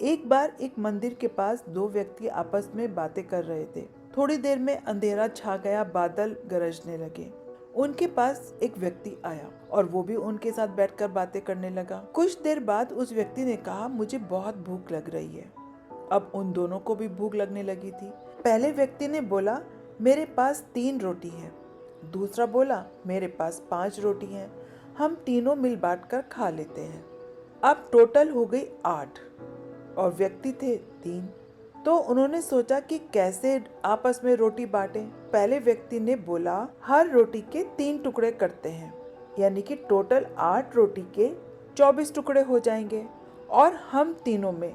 एक बार एक मंदिर के पास दो व्यक्ति आपस में बातें कर रहे थे। थोड़ी देर में अंधेरा छा गया, बादल गरजने लगे। उनके पास एक व्यक्ति आया और वो भी उनके साथ बैठकर बातें करने लगा। कुछ देर बाद उस व्यक्ति ने कहा, मुझे बहुत भूख लग रही है। अब उन दोनों को भी भूख लगने लगी थी। पहले व्यक्ति ने बोला, मेरे पास 3 रोटी है। दूसरा बोला, मेरे पास 5 रोटी है, हम तीनों मिल बांट कर खा लेते हैं। अब टोटल हो गई 8 और व्यक्ति थे 3। तो उन्होंने सोचा कि कैसे आपस में रोटी बांटें। पहले व्यक्ति ने बोला, हर रोटी के 3 टुकड़े करते हैं, यानी कि टोटल 8 रोटी के 24 टुकड़े हो जाएंगे और हम तीनों में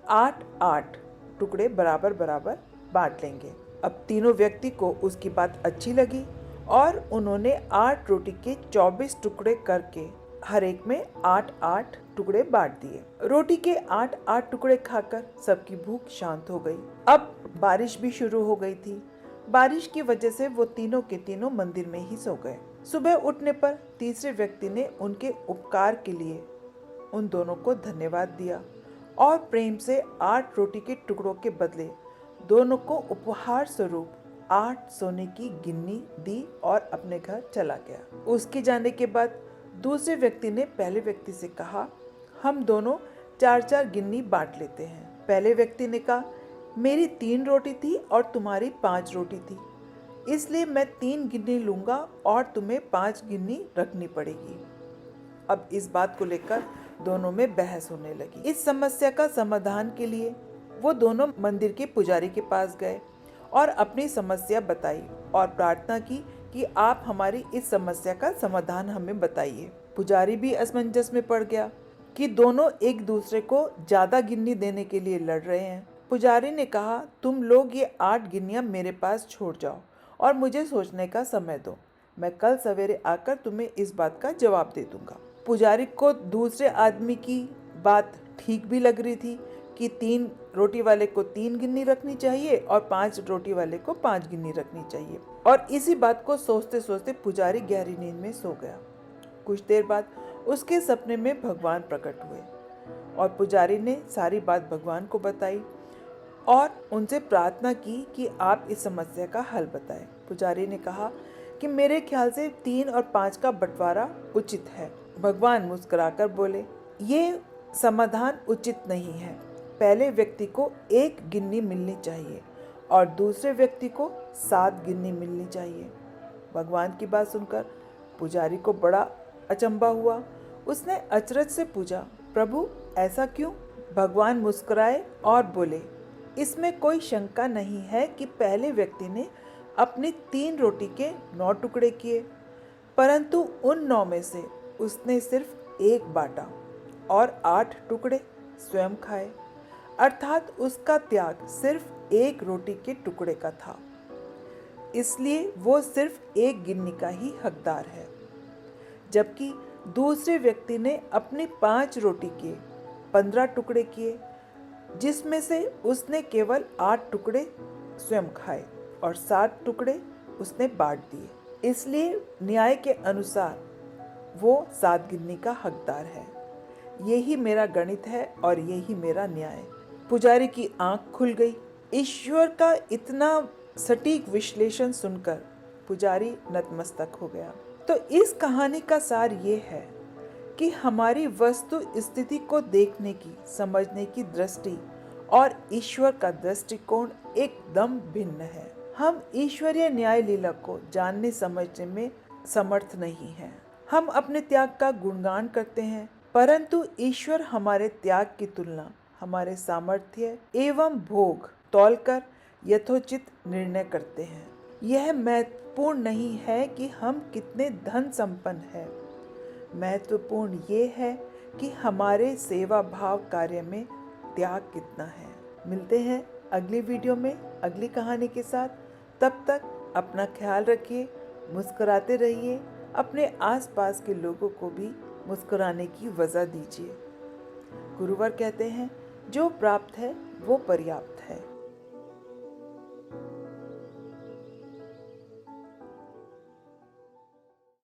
8-8 टुकड़े बराबर बराबर बांट लेंगे। अब तीनों व्यक्ति को उसकी बात अच्छी लगी और उन्होंने 8 रोटी के 24 टुकड़े करके हर एक में 8-8 टुकड़े बांट दिए। रोटी के 8-8 टुकड़े खाकर सबकी भूख शांत हो गई। अब बारिश भी शुरू हो गई थी। बारिश की वजह से वो तीनों के तीनों मंदिर में ही सो गए। सुबह उठने पर तीसरे व्यक्ति ने उनके उपकार के लिए उन दोनों को धन्यवाद दिया और प्रेम से 8 रोटी के टुकड़ों के बदले दोनों को उपहार स्वरूप 8 सोने की गिन्नी दी और अपने घर चला गया। उसके जाने के बाद दूसरे व्यक्ति ने पहले व्यक्ति से कहा, हम दोनों 4-4 गिन्नी बांट लेते हैं। पहले व्यक्ति ने कहा, मेरी 3 रोटी थी और तुम्हारी 5 रोटी थी, इसलिए मैं 3 गिन्नी लूंगा और तुम्हें 5 गिन्नी रखनी पड़ेगी। अब इस बात को लेकर दोनों में बहस होने लगी। इस समस्या का समाधान के लिए वो दोनों मंदिर के पुजारी के पास गए और अपनी समस्या बताई और प्रार्थना की कि आप हमारी इस समस्या का समाधान हमें बताइए। पुजारी भी असमंजस में पड़ गया कि दोनों एक दूसरे को ज्यादा गिन्नी देने के लिए लड़ रहे हैं। पुजारी ने कहा, तुम लोग ये 8 गिन्नियां मेरे पास छोड़ जाओ और मुझे सोचने का समय दो। मैं कल सवेरे आकर तुम्हें इस बात का जवाब दे दूंगा। पुजारी को दूसरे आदमी की बात ठीक भी लग रही थी कि 3 रोटी वाले को 3 गिन्नी रखनी चाहिए और 5 रोटी वाले को 5 गिन्नी रखनी चाहिए। और इसी बात को सोचते सोचते पुजारी गहरी नींद में सो गया। कुछ देर बाद उसके सपने में भगवान प्रकट हुए और पुजारी ने सारी बात भगवान को बताई और उनसे प्रार्थना की कि आप इस समस्या का हल बताएं। पुजारी ने कहा कि मेरे ख्याल से 3 और 5 का बंटवारा उचित है। भगवान मुस्कुराकर बोले, ये समाधान उचित नहीं है। पहले व्यक्ति को 1 गिन्नी मिलनी चाहिए और दूसरे व्यक्ति को 7 गिन्नी मिलनी चाहिए। भगवान की बात सुनकर पुजारी को बड़ा अचंभा हुआ। उसने अचरज से पूछा, प्रभु ऐसा क्यों? भगवान मुस्कुराए और बोले, इसमें कोई शंका नहीं है कि पहले व्यक्ति ने अपनी 3 रोटी के 9 टुकड़े किए, परंतु उन 9 में से उसने सिर्फ 1 बांटा और 8 टुकड़े स्वयं खाए, अर्थात उसका त्याग सिर्फ 1 रोटी के टुकड़े का था। इसलिए वो सिर्फ 1 गिन्नी का ही हकदार है। जबकि दूसरे व्यक्ति ने अपनी 5 रोटी के 15 टुकड़े किए, जिसमें से उसने केवल 8 टुकड़े स्वयं खाए और 7 टुकड़े उसने बांट दिए। इसलिए न्याय के अनुसार वो 7 गिन्नी का हकदार है। यही मेरा गणित है और यही मेरा न्याय। पुजारी की आंख खुल गई। ईश्वर का इतना सटीक विश्लेषण सुनकर पुजारी नतमस्तक हो गया। तो इस कहानी का सार ये है कि हमारी वस्तु स्थिति को देखने की, समझने की दृष्टि और ईश्वर का दृष्टिकोण एकदम भिन्न है। हम ईश्वरीय न्याय लीला को जानने समझने में समर्थ नहीं हैं। हम अपने त्याग का गुणगान करते हैं, परंतु ईश्वर हमारे त्याग की तुलना हमारे सामर्थ्य एवं भोग तौलकर यथोचित निर्णय करते हैं। यह महत्वपूर्ण नहीं है कि हम कितने धन संपन्न हैं, महत्वपूर्ण ये है कि हमारे सेवा भाव कार्य में त्याग कितना है। मिलते हैं अगली वीडियो में अगली कहानी के साथ। तब तक अपना ख्याल रखिए, मुस्कुराते रहिए, अपने आसपास के लोगों को भी मुस्कुराने की वजह दीजिए। गुरुवर कहते हैं, जो प्राप्त है वो पर्याप्त है।